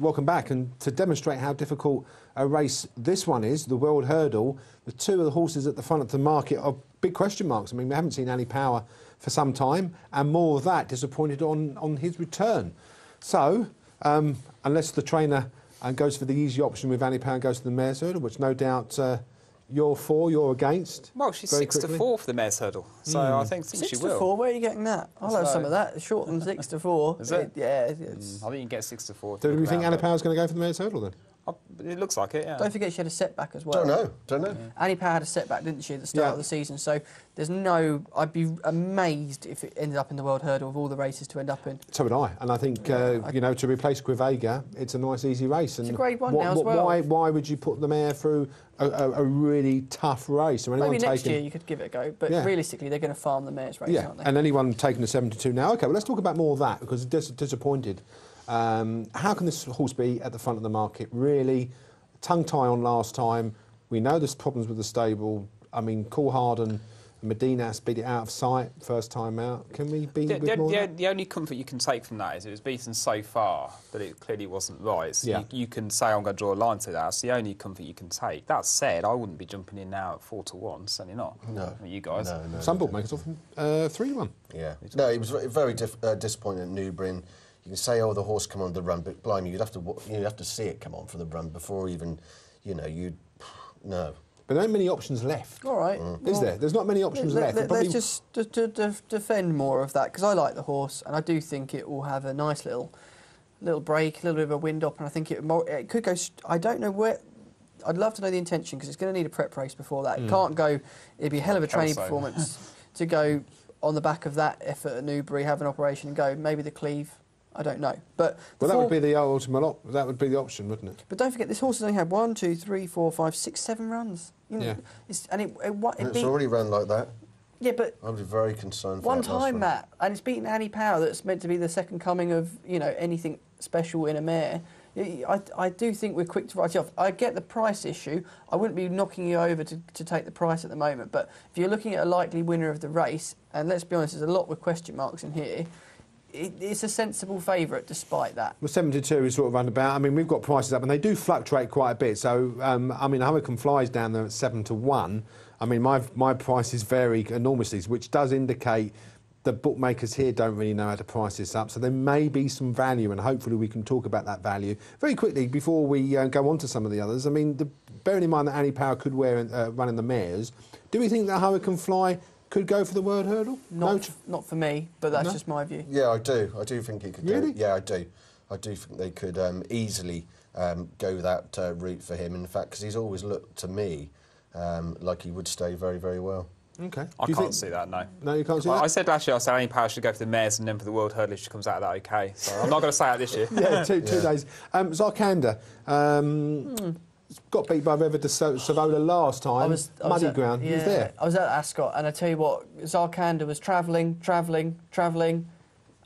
welcome back. And to demonstrate how difficult a race this one is, the World Hurdle, the two of the horses at the front of the market are big question marks. I mean, we haven't seen any power for some time, and more of that disappointed on his return. So, unless the trainer goes for the easy option with Annie Power and goes to the Mares Hurdle, which no doubt you're for, you're against. Well, she's 6-4 for the Mares Hurdle, so I think she will. 6-4, where are you getting that? I'll have some of that. Short than 6-4. Is it? Yeah. I think you can get 6-4. Do you think Annie Power's going to go for the Mares Hurdle then? It looks like it, yeah. Don't forget she had a setback as well. Don't know. Yeah. Annie Power had a setback, didn't she, at the start of the season? So there's no... I'd be amazed if it ended up in the World Hurdle of all the races to end up in. So would I. And I think, you know, to replace Quivega, it's a nice, easy race. And it's a Grade 1 now as well. Why would you put the mare through a really tough race? Or maybe next year you could give it a go, but realistically they're going to farm the mares race, aren't they? And anyone taking the 72 now... OK, well, let's talk about more of that, because it's disappointed. How can this horse be at the front of the market? Really... Tongue-tie on last time. We know there's problems with the stable. I mean, Coole Harden and Medina beat it out of sight first time out. Can we beat it with more than that? The only comfort you can take from that is it was beaten so far that it clearly wasn't right. So you can say, I'm going to draw a line to that. That's the only comfort you can take. That said, I wouldn't be jumping in now at 4-1. Certainly not. No. I mean, you guys. No, some bookmakers often 3-1. Yeah. No, it was very disappointing at Newbury. You can say, oh, the horse come on the run, but blimey, you'd have to see it come on for the run before even, you know, no. But there aren't many options left. All right. Is there? There's not many options left. Let's just defend more of that, because I like the horse, and I do think it will have a nice little break, a little bit of a wind up, and I think it could go... I don't know where... I'd love to know the intention, because it's going to need a prep race before that. It can't go... It'd be a hell of a training performance to go on the back of that effort at Newbury, have an operation and go, maybe the Cleve... I don't know, but that would be the ultimate. That would be the option, wouldn't it? But don't forget, this horse has only had 1, 2, 3, 4, 5, 6, 7 runs. You know, it's already run like that. Yeah, but I'd be very concerned. One time, Matt, and it's beaten Annie Power, that's meant to be the second coming of anything special in a mare. I do think we're quick to write it off. I get the price issue. I wouldn't be knocking you over to take the price at the moment. But if you're looking at a likely winner of the race, and let's be honest, there's a lot with question marks in here. It's a sensible favourite despite that. Well, 72 is sort of roundabout. I mean, we've got prices up and they do fluctuate quite a bit. So, I mean, Hurricane Fly's down there at 7-1. I mean, my prices vary enormously, which does indicate the bookmakers here don't really know how to price this up. So there may be some value, and hopefully we can talk about that value. Very quickly, before we go on to some of the others, I mean, bearing in mind that Annie Power could run in the mares, do we think that Hurricane Fly could go for the World Hurdle? Not for me, but that's just my view. Yeah, I do. I do think it could really? go. Yeah, I do. I do think they could easily go that route for him. In fact, because he's always looked to me like he would stay very, very well. Okay. I can't see that, no. No, you can't see that? I said last year, I said Annie Power should go for the mares and then for the World Hurdle if she comes out of that okay. So I'm not going to say that this year. Yeah, two days. Zaranda. Got beat by River de Savola last time. Muddy ground. Yeah, he was there. I was at Ascot, and I tell you what, Zaranda was travelling,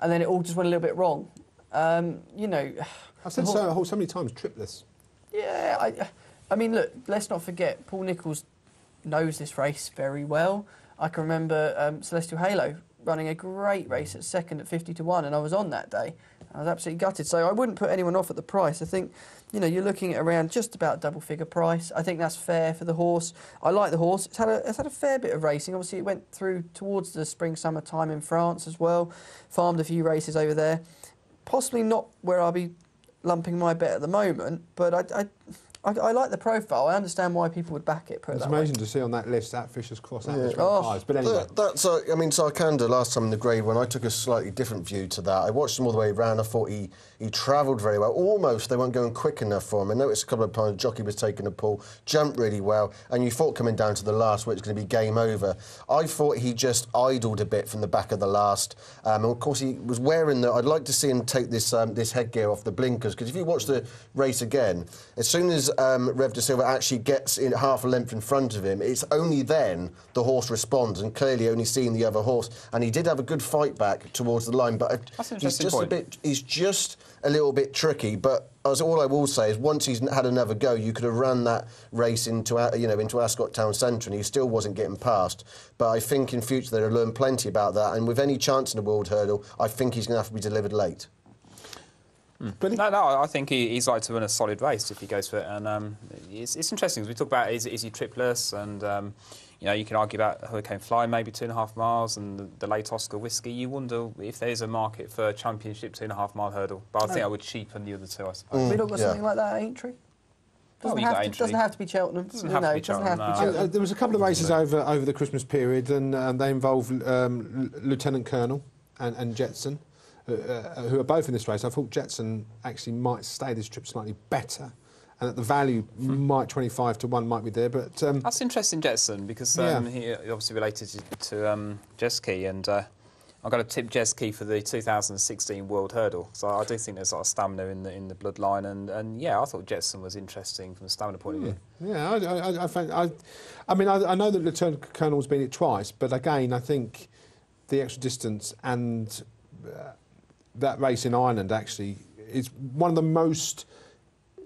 and then it all just went a little bit wrong. You know, I've said so many times, tripless. Yeah, I mean, look, let's not forget, Paul Nicholls knows this race very well. I can remember Celestial Halo running a great race at second at 50-1, and I was on that day. I was absolutely gutted. So I wouldn't put anyone off at the price. I think, you know, you're looking at around just about double-figure price. I think that's fair for the horse. I like the horse. It's had a fair bit of racing. Obviously, it went through towards the spring-summer time in France as well. Farmed a few races over there. Possibly not where I'll be lumping my bet at the moment, but I like the profile. I understand why people would back it. It's amazing to see on that list at Fisher's Cross. But anyway, I mean, Zaranda last time in the Grade 1, I took a slightly different view to that. I watched him all the way around. I thought he travelled very well. Almost they weren't going quick enough for him. I noticed a couple of times jockey was taking a pull, jumped really well, and you thought coming down to the last where it's going to be game over. I thought he just idled a bit from the back of the last, and of course he was wearing the. I'd like to see him take this headgear off the blinkers, because if you watch the race again, as soon as Rev de Silva actually gets in half a length in front of him, it's only then the horse responds, and clearly only seeing the other horse. And he did have a good fight back towards the line, but he's just a little bit tricky. But all I will say is, once he's had another go, you could have run that race into Ascot Town Centre, and he still wasn't getting past. But I think in future they'll learn plenty about that. And with any chance in the World Hurdle, I think he's going to have to be delivered late. Billy? No, I think he's like to run a solid race if he goes for it. And it's interesting, as we talk about, is he tripless? And, you can argue about Hurricane Fly, maybe 2.5 miles, and the late Oscar Whiskey. You wonder if there's a market for a championship 2.5 mile hurdle. But I think I would cheapen the other two, I suppose. We don't got something like that at Aintree? Doesn't have to be Cheltenham. Doesn't have to be Cheltenham. There was a couple of races over the Christmas period, and they involved Lieutenant Colonel and Jetson, who are both in this race. I thought Jetson actually might stay this trip slightly better, and that the value might 25 to 1 might be there. But that's interesting, Jetson, because he obviously related to Jetski, and I'm going to tip Jetski for the 2016 World Hurdle. So I do think there's a lot of stamina in the bloodline, and I thought Jetson was interesting from a stamina point of view. Yeah, I know that Lieutenant Colonel's been it twice, but again, I think the extra distance and that race in Ireland actually is one of the most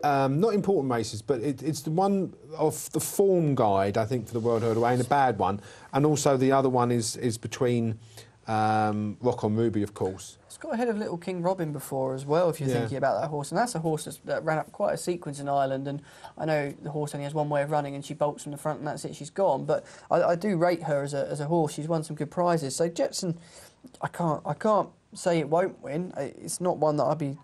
not important races, but it's the one of the form guide, I think, for the World Hurdle, ain't a bad one. And also the other one is between Rock on Ruby, of course. It's got ahead of Little King Robin before as well, if you're thinking about that horse. And that's a horse that ran up quite a sequence in Ireland. And I know the horse only has one way of running, and she bolts from the front, and that's it, she's gone. But I do rate her as a horse. She's won some good prizes. So Jetson, I can't say it won't win. It's not one that I'd be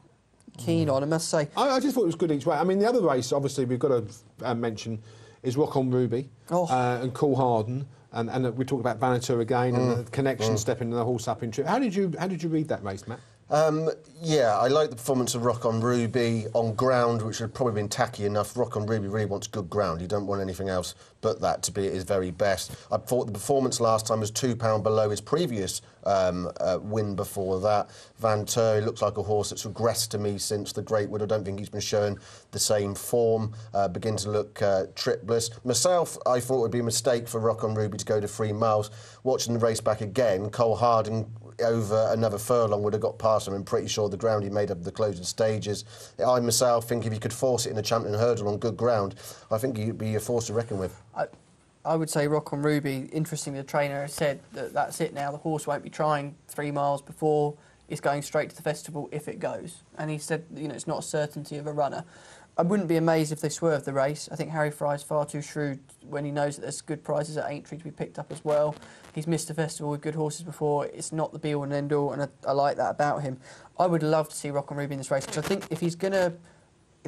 keen on, I must say. I just thought it was good each way. I mean, the other race, obviously, we've got to mention is Rock on Ruby and Coole Harden. And we talked about Vanuatu again and the connection stepping the horse up in trip. How did you read that race, Matt? I like the performance of Rock on Ruby on ground, which had probably been tacky enough. Rock on Ruby really wants good ground. You don't want anything else but that to be at his very best. I thought the performance last time was £2 below his previous win before that. Vanuatu looks like a horse that's regressed to me since the Greatwood. I don't think he's been showing the same form. Begin to look tripless. Myself, I thought it would be a mistake for Rock on Ruby to go to 3 miles. Watching the race back again, Coole Harden over another furlong would have got past him. I'm pretty sure the ground he made up the closing stages. I myself think if he could force it in a Cheltenham Hurdle on good ground, I think he'd be a force to reckon with. I would say Rock on Ruby. Interesting, the trainer has said that that's it now. The horse won't be trying 3 miles before. It's going straight to the festival if it goes. And he said, it's not a certainty of a runner. I wouldn't be amazed if they swerved the race. I think Harry Fry's far too shrewd when he knows that there's good prizes at Aintree to be picked up as well. He's missed a festival with good horses before. It's not the be-all and end-all, and I like that about him. I would love to see Rock on Ruby in this race, because I think if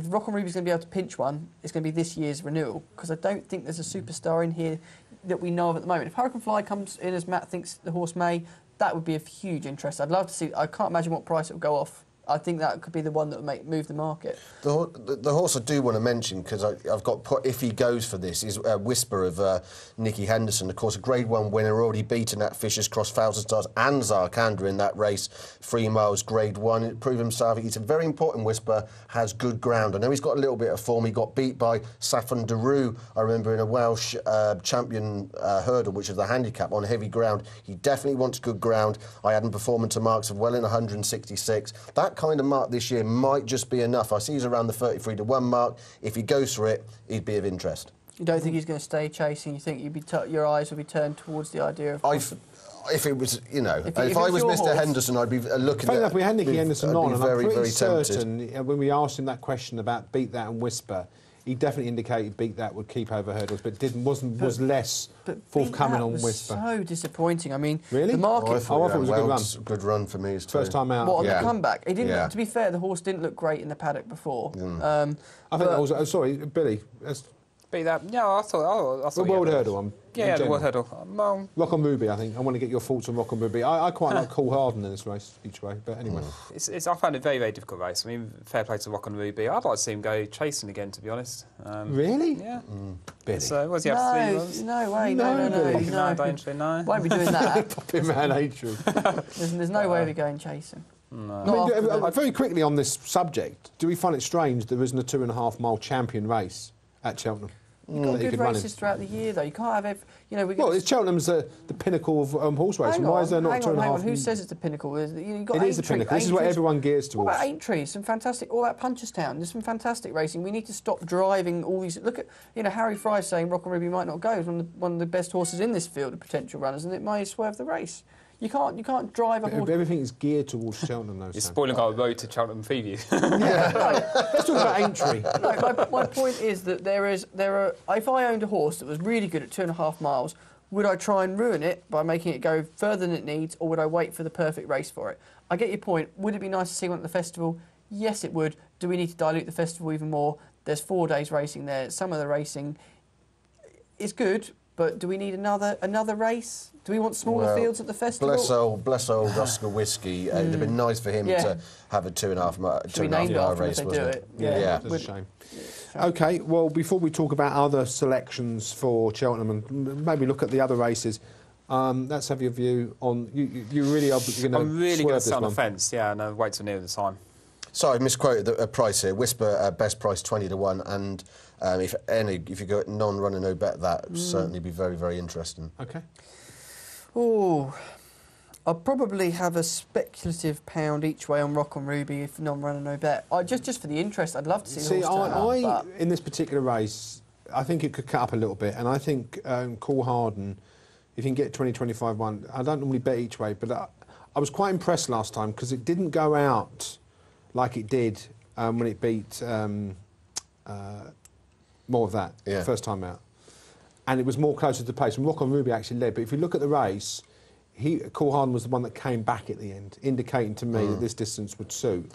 Rock on Ruby's going to be able to pinch one, it's going to be this year's renewal, because I don't think there's a superstar in here that we know of at the moment. If Hurricane Fly comes in as Matt thinks the horse may, that would be of huge interest. I'd love to see. I can't imagine what price it would go off. I think that could be the one that would move the market. The horse I do want to mention, because I've got, if he goes for this, is Whisper of Nicky Henderson. Of course, a Grade 1 winner, already beaten at Fisher's Cross, Thousand Stars and Zaranda in that race, 3 miles Grade 1. It proved himself. He's a very important Whisper, has good ground. I know he's got a little bit of form. He got beat by Saffron Daru, I remember, in a Welsh champion hurdle, which is the handicap on heavy ground. He definitely wants good ground. I had him performing to marks of well in 166. That kind of mark this year might just be enough. I see he's around the 33 to 1 mark. If he goes for it, he'd be of interest. You don't think he's going to stay chasing? You think your eyes will be turned towards the idea of... If it was, if I was Mr. horse, Henderson, I'd be looking Funny at... enough, we had Nicky Henderson on, and I'm pretty certain tempted. when we asked him that question about Beat That and Whisper, he definitely indicated Beat That would keep over hurdles, but was less forthcoming on Whisper. So disappointing. I mean, really? The market. I thought it was a good run. Good run for me. First time out. What, on the comeback? It didn't. To be fair, the horse didn't look great in the paddock before. I think that was. Sorry, Billy. Beat That. Yeah, I thought the World Hurdle one. Yeah, the World Hurdle. Rock on Ruby, I think. I want to get your thoughts on Rock on Ruby. I quite like Coole Harden in this race each way, but anyway. I found it a very, very difficult race. I mean, fair play to Rock on Ruby. I'd like to see him go chasing again, to be honest. Really? Yeah. Billy. So, was he after 3 months? No way, No. Won't be doing that. Popping man hatred. There's no way of you going chasing. No. I mean, very quickly on this subject, do we find it strange there isn't a 2.5 mile champion race at Cheltenham? You've got good races throughout the year, though. You can't have Cheltenham's the pinnacle of horse racing. Why is there not 2.5? Hang on. Who says it's the pinnacle? It is the pinnacle. This is what everyone gears towards. What about Aintree? Some fantastic. All that Punchestown. There's some fantastic racing. We need to stop driving all these. Look at Harry Fry saying Rock on Ruby might not go. He's one of the best horses in this field of potential runners, and it may swerve the race. You can't drive a horse. Everything is geared towards Cheltenham, though. You're Sam. spoiling our road to Cheltenham Preview. Let's talk about Aintree. No, my point is that there are. If I owned a horse that was really good at 2.5 miles, would I try and ruin it by making it go further than it needs, or would I wait for the perfect race for it? I get your point. Would it be nice to see one at the festival? Yes, it would. Do we need to dilute the festival even more? There's 4 days racing there. Some of the racing is good, but do we need another race? Do we want smaller fields at the festival? Bless old Oscar Whiskey. It'd have been nice for him to have a 2.5 mile race, wasn't it? Yeah. It's a shame. OK, well, before we talk about other selections for Cheltenham and maybe look at the other races, let's have your view on... You really are going to I'm really going to sit on the one. fence, yeah, and wait till near the time. Sorry, I misquoted the price here. Whisper best price 20 to 1, and if you go non-runner, no bet, that would certainly be very, very interesting. OK. Oh, I'll probably have a speculative pound each way on Rock on Ruby if non-runner, no bet. Just for the interest, I'd love to see the horse turn up, in this particular race, I think it could cut up a little bit, and I think Coole Harden, if you can get 20-25-1, I don't normally bet each way, but I was quite impressed last time because it didn't go out like it did when it beat more of that first time out. And it was more closer to the pace. And Rock on Ruby actually led. But if you look at the race, Coole Harden was the one that came back at the end, indicating to me that this distance would suit.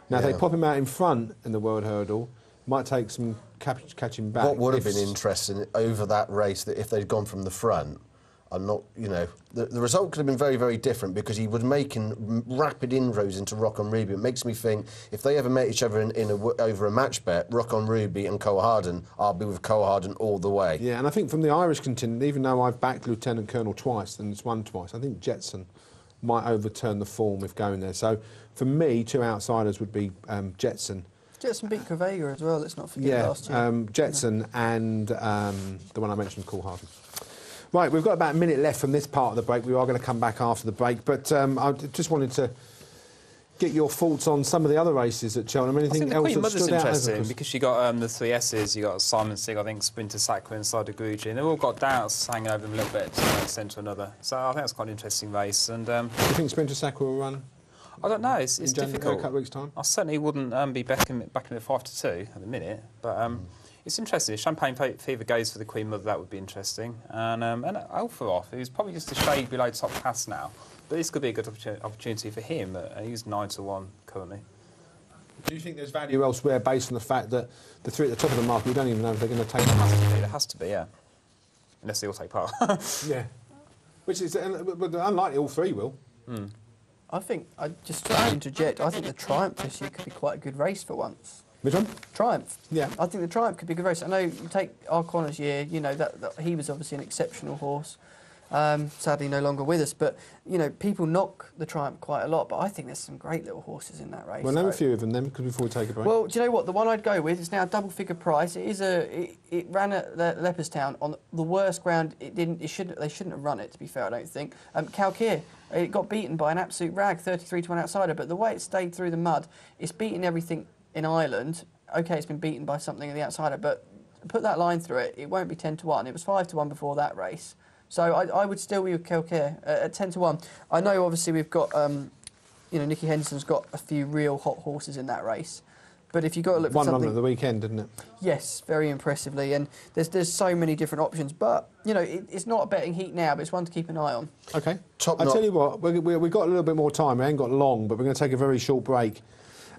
Now, if they pop him out in front in the World Hurdle, might take some catching back. What would have been interesting over that race, that if they'd gone from the front, I'm not, the result could have been very, very different because he was making rapid inroads into Rock on Ruby. It makes me think if they ever met each other over a match bet, Rock on Ruby and Coole Harden, I'll be with Coole Harden all the way. Yeah, and I think from the Irish contingent, even though I've backed Lieutenant Colonel twice and it's won twice, I think Jetson might overturn the form if going there. So for me, 2 outsiders would be Jetson. Jetson beat Crevega as well, let's not forget last year. Jetson and the one I mentioned, Coole Harden. Right, we've got about a minute left from this part of the break. We are going to come back after the break, but I just wanted to get your thoughts on some of the other races at Cheltenham. Anything else that stood out? Interesting because you got the 3 S's. You got Simon Sig, I think, Sprinter Sacra and Side of Grugy, and they've all got doubts hanging over them a little bit to one extent to another. So I think that's quite an interesting race. And do you think Sprinter Sacra will run? I don't know. It's difficult. In a couple of weeks' time. I certainly wouldn't be backing him at 5-2 at the minute, but. It's interesting. If Champagne Fever goes for the Queen Mother, that would be interesting. And Alfaroff, who's probably just a shade below top class now, but this could be a good opportunity for him. He's 9-1 currently. Do you think there's value elsewhere based on the fact that the 3 at the top of the market, we don't even know if they're going to take part? There has to be, yeah. Unless they all take part. Yeah. Which is unlikely all 3 will. I think, just to interject, I think the Triumph this year could be quite a good race for once. Which one? Triumph. Yeah. I think the Triumph could be a good race. I know you take Arconna's year, that he was obviously an exceptional horse. Sadly no longer with us, but people knock the Triumph quite a lot, but I think there's some great little horses in that race. Well, name a few of them then, because before we take a break. Well, do you know what? The one I'd go with is now a double-figure price. It ran at Leopardstown on the worst ground. They shouldn't have run it, to be fair, I don't think. Calcare, it got beaten by an absolute rag, 33-1 outsider, but the way it stayed through the mud, it's beaten everything in Ireland. OK, it's been beaten by something in the outsider, but put that line through it, it won't be 10-1. It was 5-1 before that race. So I would still be with Calcare at 10-1. I know, obviously, we've got, Nicky Henderson's got a few real hot horses in that race. But if you've got to look for something... One at the weekend, didn't it? Yes, very impressively. And there's so many different options. But, it's not a betting heat now, but it's one to keep an eye on. OK. I'll tell you what, we've got a little bit more time. We ain't got long, but we're going to take a very short break.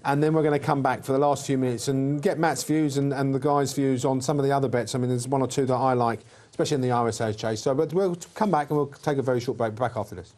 And then we're going to come back for the last few minutes and get Matt's views and the guys' views on some of the other bets. I mean, there's 1 or 2 that I like, especially in the RSH chase. But we'll come back and we'll take a very short break. Back after this.